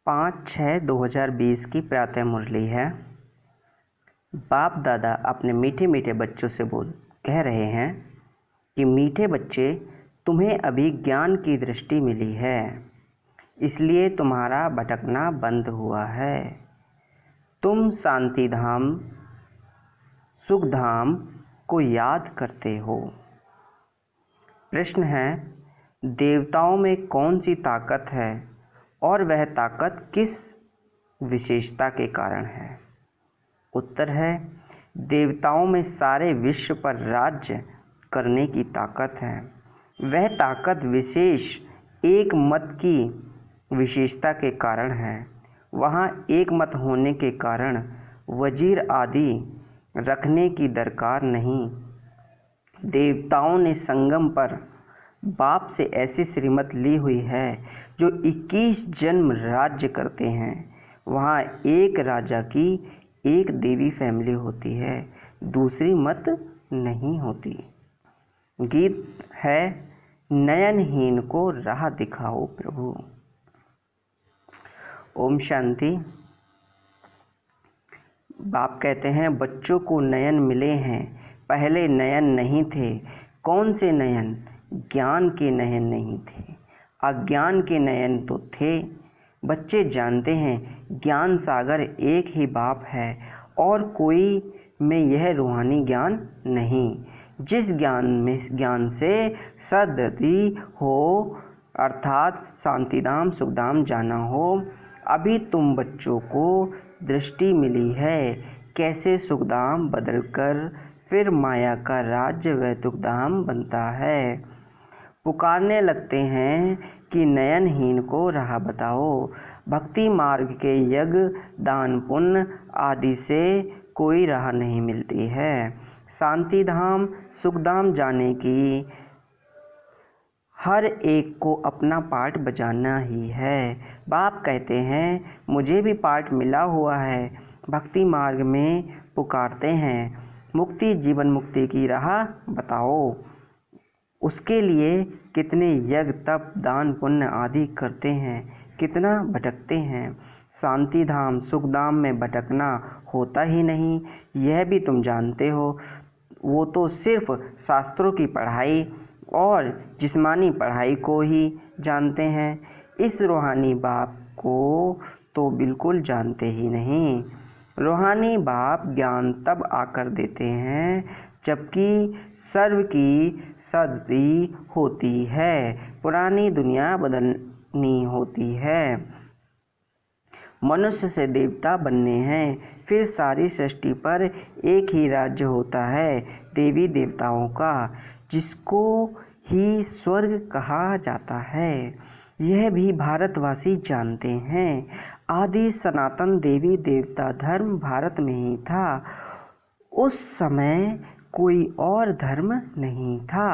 5/6/2020 की प्रातः मुरली है। बाप दादा अपने मीठे मीठे बच्चों से कह रहे हैं कि मीठे बच्चे, तुम्हें अभी ज्ञान की दृष्टि मिली है, इसलिए तुम्हारा भटकना बंद हुआ है। तुम शांति धाम, सुख धाम को याद करते हो। प्रश्न है, देवताओं में कौन सी ताकत है और वह ताकत किस विशेषता के कारण है? उत्तर है, देवताओं में सारे विश्व पर राज्य करने की ताकत है। वह ताकत विशेष एक मत की विशेषता के कारण है। वहाँ एक मत होने के कारण वजीर आदि रखने की दरकार नहीं। देवताओं ने संगम पर बाप से ऐसी श्रीमत ली हुई है जो 21 जन्म राज्य करते हैं। वहाँ एक राजा की एक देवी फैमिली होती है, दूसरी मत नहीं होती। गीत है, नयनहीन को राह दिखाओ प्रभु। ओम शांति। बाप कहते हैं, बच्चों को नयन मिले हैं, पहले नयन नहीं थे। कौन से नयन? ज्ञान के नयन नहीं थे, अज्ञान के नयन तो थे। बच्चे जानते हैं ज्ञान सागर एक ही बाप है और कोई में यह रूहानी ज्ञान नहीं। जिस ज्ञान से सद्गति हो अर्थात शांतिधाम सुखधाम जाना हो, अभी तुम बच्चों को दृष्टि मिली है कैसे सुखधाम बदलकर फिर माया का राज्य व दुखधाम बनता है। पुकारने लगते हैं कि नयनहीन को राह बताओ। भक्ति मार्ग के यज्ञ दान पुण्य आदि से कोई राह नहीं मिलती है। शांति धाम सुखधाम जाने की हर एक को अपना पार्ट बजाना ही है। बाप कहते हैं, मुझे भी पार्ट मिला हुआ है। भक्ति मार्ग में पुकारते हैं, मुक्ति जीवन मुक्ति की राह बताओ। उसके लिए कितने यज्ञ तप दान पुण्य आदि करते हैं, कितना भटकते हैं। शांति धाम सुख धाम में भटकना होता ही नहीं, यह भी तुम जानते हो। वो तो सिर्फ शास्त्रों की पढ़ाई और जिस्मानी पढ़ाई को ही जानते हैं। इस रूहानी बाप को तो बिल्कुल जानते ही नहीं। रूहानी बाप ज्ञान तब आकर देते हैं जबकि सर्व की सद्गति होती है, पुरानी दुनिया बदलनी होती है। मनुष्य से देवता बनने हैं, फिर सारी सृष्टि पर एक ही राज्य होता है देवी देवताओं का, जिसको ही स्वर्ग कहा जाता है। यह भी भारतवासी जानते हैं। आदि सनातन देवी देवता धर्म भारत में ही था। उस समय कोई और धर्म नहीं था।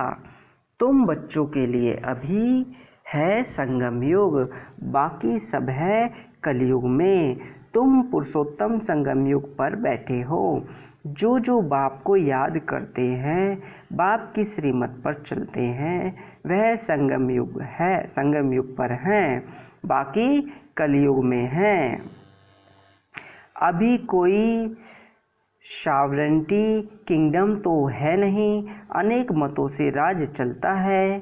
तुम बच्चों के लिए अभी है संगम युग, बाकी सब है कलयुग में। तुम पुरुषोत्तम संगम युग पर बैठे हो। जो बाप को याद करते हैं, बाप की श्रीमत पर चलते हैं, वह संगम युग है, संगम युग पर हैं, बाकी कलयुग में हैं। अभी कोई सॉवरेंटी किंगडम तो है नहीं, अनेक मतों से राज चलता है।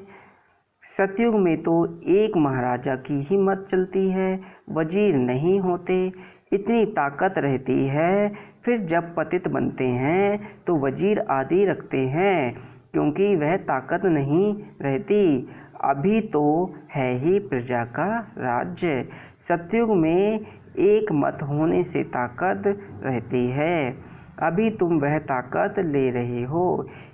सतयुग में तो एक महाराजा की ही मत चलती है, वजीर नहीं होते। इतनी ताकत रहती है, फिर जब पतित बनते हैं तो वजीर आदि रखते हैं, क्योंकि वह ताकत नहीं रहती। अभी तो है ही प्रजा का राज्य। सतयुग में एक मत होने से ताकत रहती है। अभी तुम वह ताकत ले रहे हो।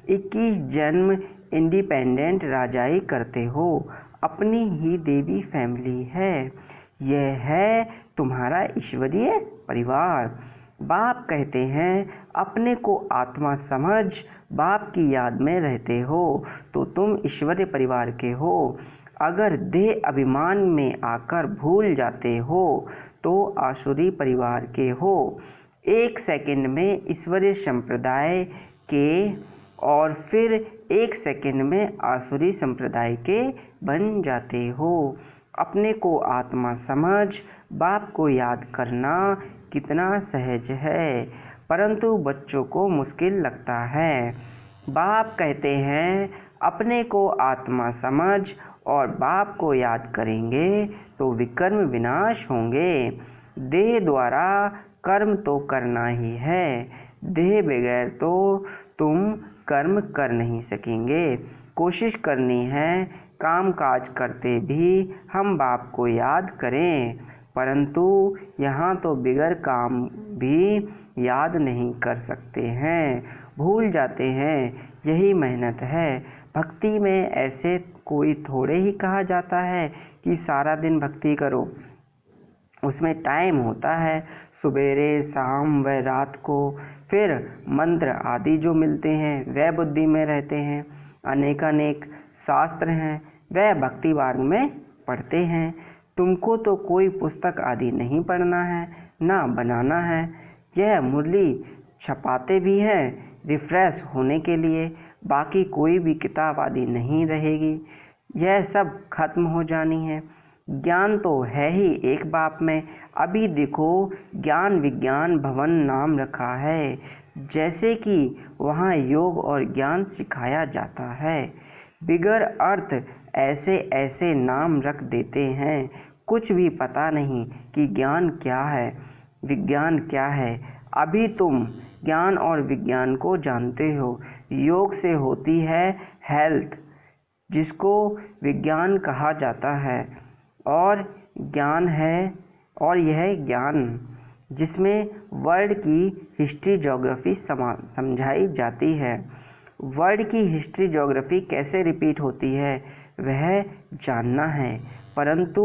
21 जन्म इंडिपेंडेंट राजाई करते हो, अपनी ही देवी फैमिली है। यह है तुम्हारा ईश्वरीय परिवार। बाप कहते हैं, अपने को आत्मा समझ बाप की याद में रहते हो तो तुम ईश्वरीय परिवार के हो। अगर देह अभिमान में आकर भूल जाते हो तो आसुरी परिवार के हो। एक सेकंड में ईश्वरीय संप्रदाय के और फिर एक सेकंड में आसुरी संप्रदाय के बन जाते हो। अपने को आत्मा समझ बाप को याद करना कितना सहज है, परंतु बच्चों को मुश्किल लगता है। बाप कहते हैं अपने को आत्मा समझ और बाप को याद करेंगे तो विकर्म विनाश होंगे। देह द्वारा कर्म तो करना ही है, देह बगैर तो तुम कर्म कर नहीं सकेंगे। कोशिश करनी है काम काज करते भी हम बाप को याद करें, परंतु यहाँ तो बिगड़ काम भी याद नहीं कर सकते हैं, भूल जाते हैं। यही मेहनत है। भक्ति में ऐसे कोई थोड़े ही कहा जाता है कि सारा दिन भक्ति करो। उसमें टाइम होता है, सवेरे शाम व रात को। फिर मंत्र आदि जो मिलते हैं वह बुद्धि में रहते हैं। अनेकानेक शास्त्र हैं वह भक्ति मार्ग में पढ़ते हैं। तुमको तो कोई पुस्तक आदि नहीं पढ़ना है, ना बनाना है। यह मुरली छपाते भी हैं रिफ्रेश होने के लिए, बाकी कोई भी किताब आदि नहीं रहेगी। यह सब खत्म हो जानी है। ज्ञान तो है ही एक बाप में। अभी देखो ज्ञान विज्ञान भवन नाम रखा है, जैसे कि वहाँ योग और ज्ञान सिखाया जाता है। बिगर अर्थ ऐसे ऐसे नाम रख देते हैं, कुछ भी पता नहीं कि ज्ञान क्या है विज्ञान क्या है। अभी तुम ज्ञान और विज्ञान को जानते हो। योग से होती है हेल्थ, जिसको विज्ञान कहा जाता है, और ज्ञान है, और यह ज्ञान जिसमें वर्ल्ड की हिस्ट्री ज्योग्राफी समझाई जाती है। वर्ल्ड की हिस्ट्री ज्योग्राफी कैसे रिपीट होती है वह जानना है, परंतु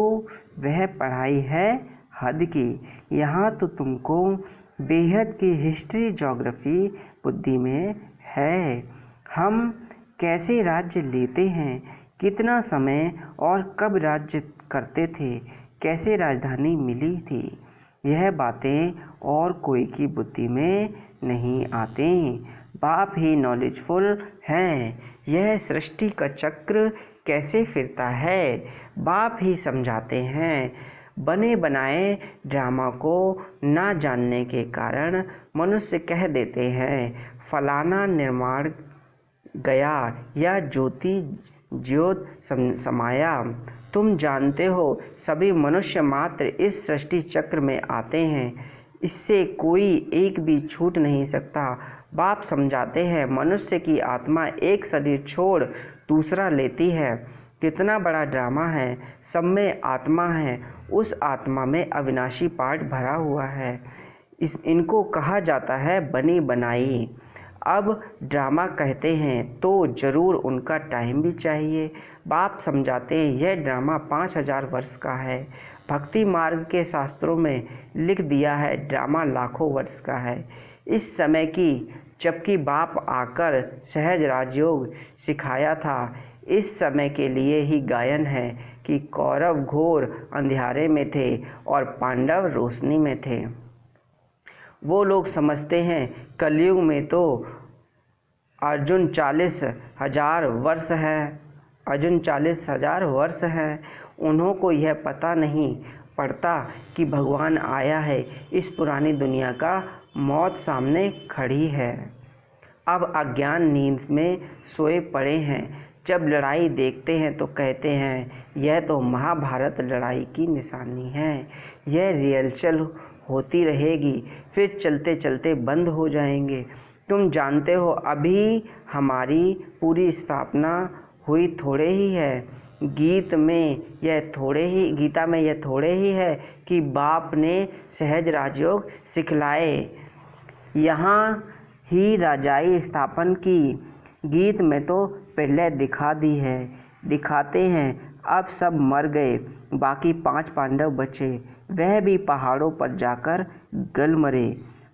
वह पढ़ाई है हद की। यहाँ तो तुमको बेहद की हिस्ट्री ज्योग्राफी बुद्धि में है। हम कैसे राज्य लेते हैं, कितना समय और कब राज्य करते थे, कैसे राजधानी मिली थी, यह बातें और कोई की बुद्धि में नहीं आते। बाप ही नॉलेजफुल हैं। यह सृष्टि का चक्र कैसे फिरता है बाप ही समझाते हैं। बने बनाए ड्रामा को ना जानने के कारण मनुष्य कह देते हैं फलाना निर्माण गया या ज्योत समाया। तुम जानते हो सभी मनुष्य मात्र इस सृष्टि चक्र में आते हैं, इससे कोई एक भी छूट नहीं सकता। बाप समझाते हैं मनुष्य की आत्मा एक शरीर छोड़ दूसरा लेती है। कितना बड़ा ड्रामा है, सब में आत्मा है, उस आत्मा में अविनाशी पार्ट भरा हुआ है। इनको कहा जाता है बनी बनाई। अब ड्रामा कहते हैं तो जरूर उनका टाइम भी चाहिए। बाप समझाते हैं यह ड्रामा 5000 वर्ष का है। भक्ति मार्ग के शास्त्रों में लिख दिया है ड्रामा लाखों वर्ष का है। इस समय की जबकि बाप आकर सहज राजयोग सिखाया था, इस समय के लिए ही गायन है कि कौरव घोर अंधियारे में थे और पांडव रोशनी में थे। वो लोग समझते हैं कलयुग में तो अर्जुन 40,000 वर्ष है, अर्जुन 40,000 वर्ष है। उन्हों को यह पता नहीं पड़ता कि भगवान आया है, इस पुरानी दुनिया का मौत सामने खड़ी है। अब अज्ञान नींद में सोए पड़े हैं। जब लड़ाई देखते हैं तो कहते हैं यह तो महाभारत लड़ाई की निशानी है, यह रिहर्सल होती रहेगी, फिर चलते चलते बंद हो जाएंगे। तुम जानते हो अभी हमारी पूरी स्थापना हुई थोड़े ही है। गीता में यह थोड़े ही है कि बाप ने सहज राजयोग सिखलाए, यहाँ ही राजाई स्थापन की। गीत में तो पहले दिखाते हैं। अब सब मर गए, बाकी 5 पांडव बचे, वह भी पहाड़ों पर जाकर गल मरे।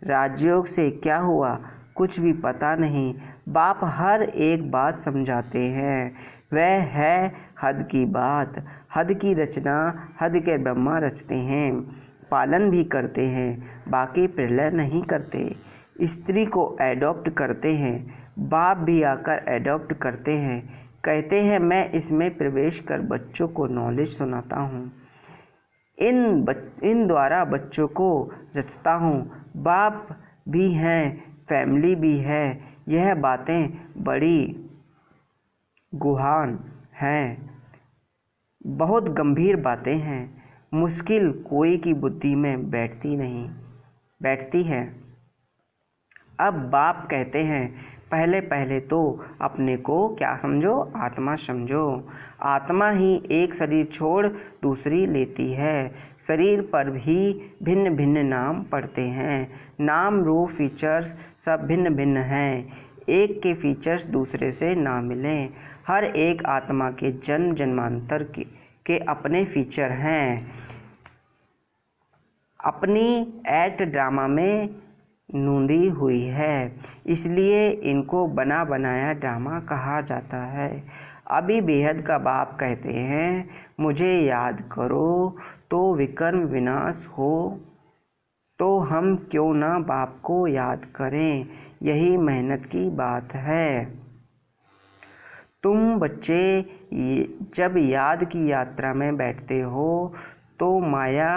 राजयोग से क्या हुआ कुछ भी पता नहीं। बाप हर एक बात समझाते हैं, वह है हद की बात। हद की रचना हद के ब्रह्मा रचते हैं, पालन भी करते हैं, बाकी प्रलय नहीं करते। स्त्री को एडॉप्ट करते हैं, बाप भी आकर एडॉप्ट करते हैं। कहते हैं मैं इसमें प्रवेश कर बच्चों को नॉलेज सुनाता हूँ, इन द्वारा बच्चों को रचता हूँ। बाप भी हैं, फैमिली भी है। यह बातें बड़ी गुहान हैं, बहुत गंभीर बातें हैं, मुश्किल कोई की बुद्धि में बैठती है। अब बाप कहते हैं पहले पहले तो अपने को क्या समझो, आत्मा समझो। आत्मा ही एक शरीर छोड़ दूसरी लेती है। शरीर पर भी भिन्न भिन्न नाम पड़ते हैं। नाम रूप फीचर्स सब भिन्न भिन्न हैं। एक के फीचर्स दूसरे से ना मिलें। हर एक आत्मा के जन्म जन्मांतर के अपने फीचर हैं। अपनी एक्ट ड्रामा में नूंदी हुई है, इसलिए इनको बना बनाया ड्रामा कहा जाता है। अभी बेहद का बाप कहते हैं मुझे याद करो तो विकर्म विनाश हो, तो हम क्यों ना बाप को याद करें, यही मेहनत की बात है। तुम बच्चे जब याद की यात्रा में बैठते हो तो माया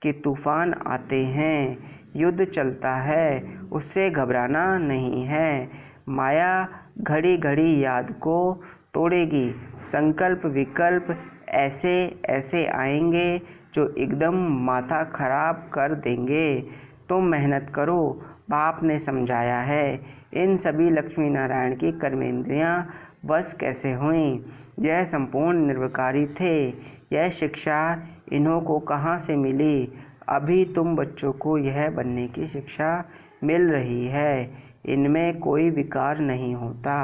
के तूफान आते हैं, युद्ध चलता है, उससे घबराना नहीं है। माया घड़ी घड़ी याद को तोड़ेगी। संकल्प विकल्प ऐसे ऐसे आएंगे जो एकदम माथा खराब कर देंगे। तुम मेहनत करो, बाप ने समझाया है। इन सभी लक्ष्मी नारायण की कर्मेंद्रियां बस कैसे हुई, यह संपूर्ण निर्विकारी थे। यह शिक्षा इन्हों को कहाँ से मिली? अभी तुम बच्चों को यह बनने की शिक्षा मिल रही है। इनमें कोई विकार नहीं होता।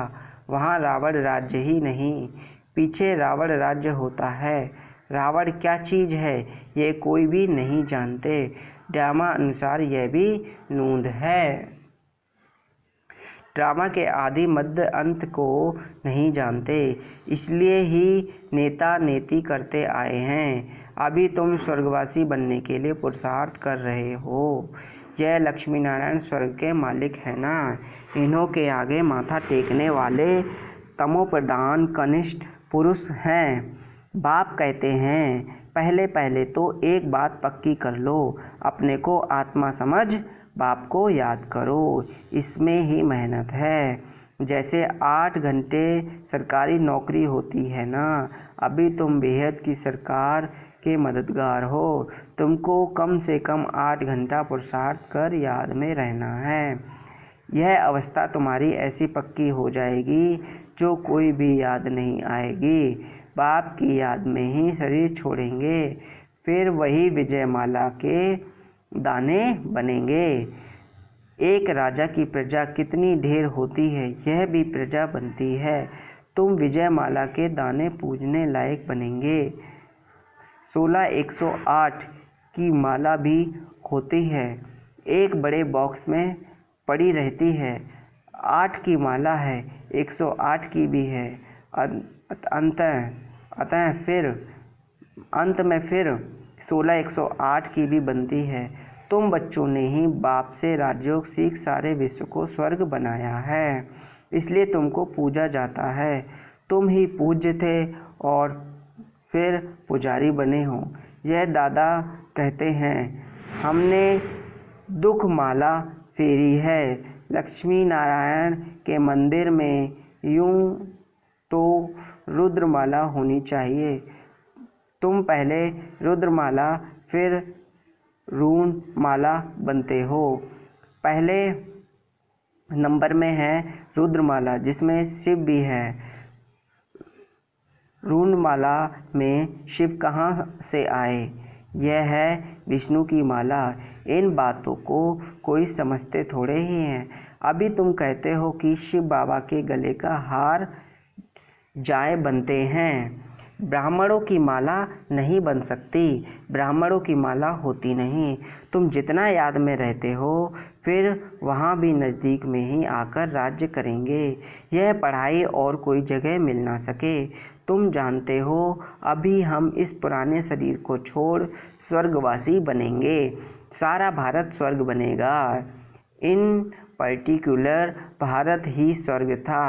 वहाँ रावण राज्य ही नहीं, पीछे रावण राज्य होता है। रावण क्या चीज़ है ये कोई भी नहीं जानते। ड्रामा अनुसार यह भी नूंद है। ड्रामा के आदि मध्य अंत को नहीं जानते, इसलिए ही नेता नेती करते आए हैं। अभी तुम स्वर्गवासी बनने के लिए पुरुषार्थ कर रहे हो। यह लक्ष्मी नारायण स्वर्ग के मालिक है ना, इन्हों के आगे माथा टेकने वाले तमोप्रधान कनिष्ठ पुरुष हैं। बाप कहते हैं पहले पहले तो एक बात पक्की कर लो, अपने को आत्मा समझ बाप को याद करो। इसमें ही मेहनत है। जैसे 8 घंटे सरकारी नौकरी होती है ना, अभी तुम बेहद की सरकार के मददगार हो। तुमको कम से कम 8 घंटा पुरुषार्थ कर याद में रहना है। यह अवस्था तुम्हारी ऐसी पक्की हो जाएगी जो कोई भी याद नहीं आएगी। बाप की याद में ही शरीर छोड़ेंगे, फिर वही विजयमाला के दाने बनेंगे। एक राजा की प्रजा कितनी ढेर होती है, यह भी प्रजा बनती है। तुम विजयमाला के दाने पूजने लायक बनेंगे। 16,108 की माला भी होती है, एक बड़े बॉक्स में पड़ी रहती है। 8 की माला है, 108 की भी है। अतः फिर अंत में फिर 16,108 की भी बनती है। तुम बच्चों ने ही बाप से राजयोग सीख सारे विश्व को स्वर्ग बनाया है, इसलिए तुमको पूजा जाता है। तुम ही पूज्य थे और फिर पुजारी बने हो। यह दादा कहते हैं हमने दुख माला फेरी है। लक्ष्मी नारायण के मंदिर में यूं तो रुद्रमाला होनी चाहिए। तुम पहले रुद्रमाला फिर रून माला बनते हो। पहले नंबर में है रुद्रमाला जिसमें शिव भी है। रून-माला में शिव कहाँ से आए? यह है विष्णु की माला। इन बातों को कोई समझते थोड़े ही हैं। अभी तुम कहते हो कि शिव बाबा के गले का हार जाए बनते हैं। ब्राह्मणों की माला नहीं बन सकती, ब्राह्मणों की माला होती नहीं। तुम जितना याद में रहते हो फिर वहाँ भी नज़दीक में ही आकर राज्य करेंगे। यह पढ़ाई और कोई जगह मिल ना सके। तुम जानते हो अभी हम इस पुराने शरीर को छोड़ स्वर्गवासी बनेंगे। सारा भारत स्वर्ग बनेगा। इन पर्टिकुलर भारत ही स्वर्ग था।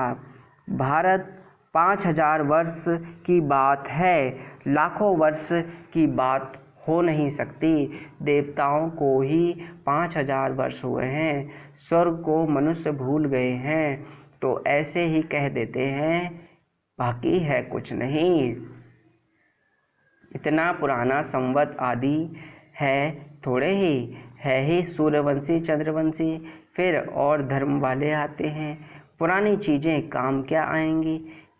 भारत 5,000 वर्ष की बात है, लाखों वर्ष की बात हो नहीं सकती। देवताओं को ही 5,000 वर्ष हुए हैं, स्वर्ग को मनुष्य भूल गए हैं, तो ऐसे ही कह देते हैं, बाकी है कुछ नहीं। इतना पुराना संवत आदि है थोड़े ही, है ही सूर्यवंशी चंद्रवंशी, फिर और धर्म वाले आते हैं। पुरानी चीज़ें काम क्या आएंगी,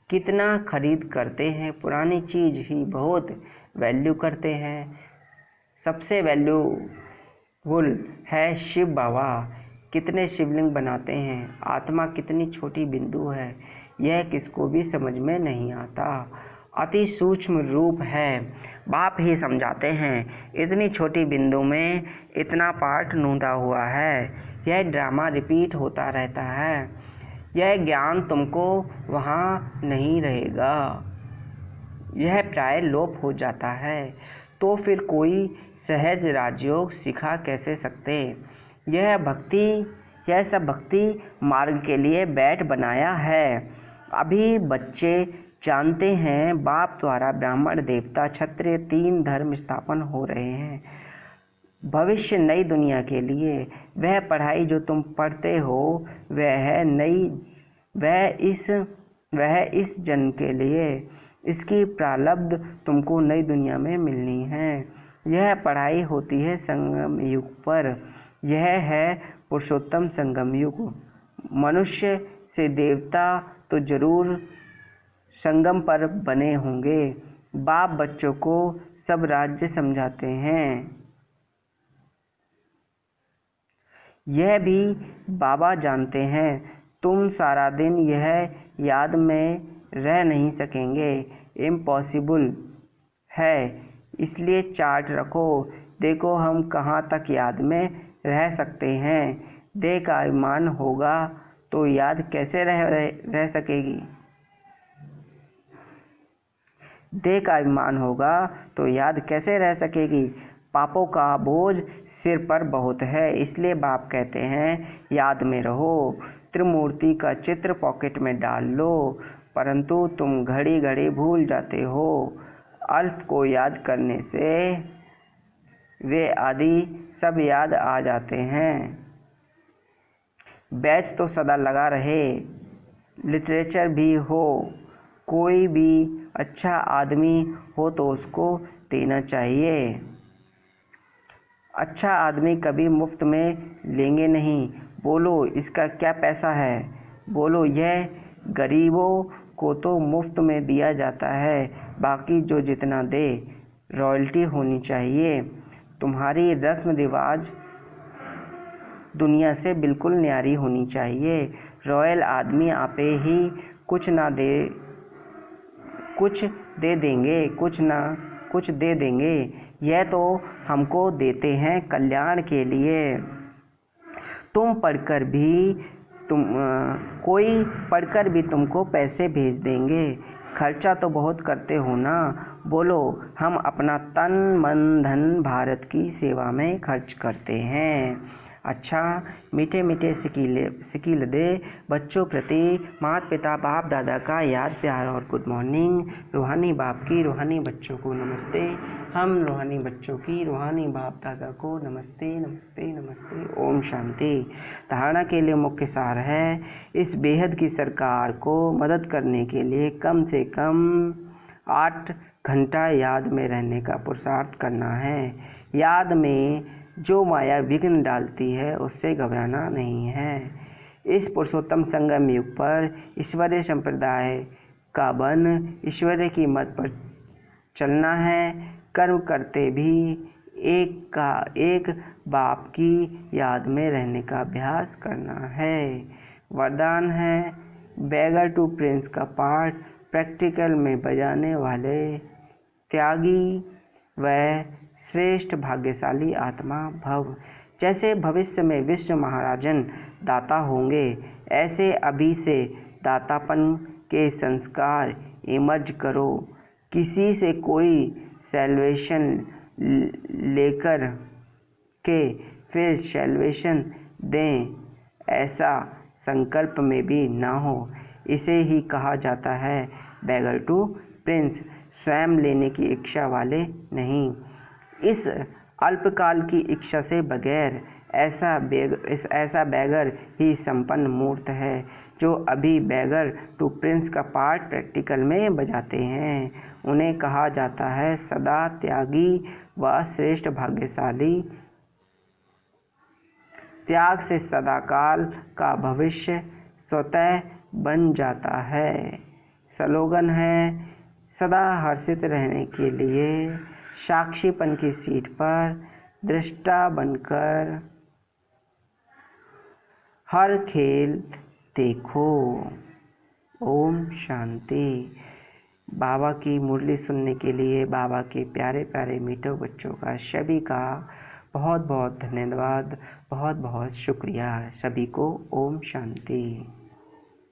कितना खरीद करते हैं, पुरानी चीज़ ही बहुत वैल्यू करते हैं। सबसे वैल्यूबुल है शिव बाबा, कितने शिवलिंग बनाते हैं, आत्मा कितनी छोटी बिंदु है, यह किसको भी समझ में नहीं आता। अति सूक्ष्म रूप है, बाप ही समझाते हैं। इतनी छोटी बिंदु में इतना पाठ नूंदा हुआ है, यह ड्रामा रिपीट होता रहता है। यह ज्ञान तुमको वहाँ नहीं रहेगा, यह प्राय लोप हो जाता है। तो फिर कोई सहज राजयोग सिखा कैसे सकते। यह सब भक्ति मार्ग के लिए बैठ बनाया है। अभी बच्चे जानते हैं, बाप द्वारा ब्राह्मण देवता क्षत्रिय 3 धर्म स्थापन हो रहे हैं भविष्य नई दुनिया के लिए। वह पढ़ाई जो तुम पढ़ते हो वह इस जन्म के लिए, इसकी प्रारब्ध तुमको नई दुनिया में मिलनी है। यह पढ़ाई होती है संगम युग पर, यह है पुरुषोत्तम संगम युग। मनुष्य से देवता तो जरूर संगम पर बने होंगे। बाप बच्चों को सब राज्य समझाते हैं। यह भी बाबा जानते हैं, तुम सारा दिन यह याद में रह नहीं सकेंगे, इम्पॉसिबल है। इसलिए चार्ट रखो, देखो हम कहाँ तक याद में रह सकते हैं। देह का अभिमान होगा तो याद कैसे रह सकेगी। देह का अभिमान होगा तो याद कैसे रह सकेगी। पापों का बोझ सिर पर बहुत है, इसलिए बाप कहते हैं याद में रहो। त्रिमूर्ति का चित्र पॉकेट में डाल लो, परंतु तुम घड़ी घड़ी भूल जाते हो। अल्प को याद करने से वे आदि सब याद आ जाते हैं। बैच तो सदा लगा रहे, लिटरेचर भी हो, कोई भी अच्छा आदमी हो तो उसको देना चाहिए। अच्छा आदमी कभी मुफ्त में लेंगे नहीं। बोलो इसका क्या पैसा है, बोलो यह गरीबों को तो मुफ्त में दिया जाता है, बाकी जो जितना दे रॉयल्टी होनी चाहिए। तुम्हारी रस्म रिवाज दुनिया से बिल्कुल न्यारी होनी चाहिए। रॉयल आदमी आपे ही कुछ दे देंगे, कुछ दे देंगे। यह तो हमको देते हैं कल्याण के लिए। कोई पढ़कर भी तुमको पैसे भेज देंगे। खर्चा तो बहुत करते हो ना, बोलो हम अपना तन मन धन भारत की सेवा में खर्च करते हैं। अच्छा, मीठे मीठे सिकील दे बच्चों प्रति माता पिता बाप दादा का याद प्यार और गुड मॉर्निंग। रूहानी बाप की रूहानी बच्चों को नमस्ते। हम रूहानी बच्चों की रूहानी बाप दादा को नमस्ते नमस्ते नमस्ते। ओम शांति। धारणा के लिए मुख्य सार है, इस बेहद की सरकार को मदद करने के लिए कम से कम 8 घंटा याद में रहने का पुरुषार्थ करना है। याद में जो माया विघ्न डालती है उससे घबराना नहीं है। इस पुरुषोत्तम संगम युग पर ईश्वरीय संप्रदाय का बन ईश्वरीय की मत पर चलना है। कर्म करते भी एक बाप की याद में रहने का अभ्यास करना है। वरदान है, बेगर टू प्रिंस का पाठ प्रैक्टिकल में बजाने वाले त्यागी व श्रेष्ठ भाग्यशाली आत्मा भव। जैसे भविष्य में विश्व महाराजन दाता होंगे, ऐसे अभी से दातापन के संस्कार इमर्ज करो। किसी से कोई सैल्वेशन लेकर के फिर सैल्वेशन दें, ऐसा संकल्प में भी ना हो। इसे ही कहा जाता है बैगर टू प्रिंस, स्वयं लेने की इच्छा वाले नहीं। इस अल्पकाल की इच्छा से बगैर ऐसा बैगर ही संपन्न मूर्त है जो अभी बैगर टू प्रिंस का पार्ट प्रैक्टिकल में बजाते हैं। उन्हें कहा जाता है सदा त्यागी व श्रेष्ठ भाग्यशाली। त्याग से सदाकाल का भविष्य स्वतः बन जाता है। स्लोगन है सदा हर्षित रहने के लिए साक्षीपन की सीट पर दृष्टा बनकर हर खेल देखो। ओम शांति। बाबा की मुरली सुनने के लिए बाबा के प्यारे प्यारे मीठे बच्चों का सभी का बहुत बहुत धन्यवाद, बहुत बहुत शुक्रिया। सभी को ओम शांति।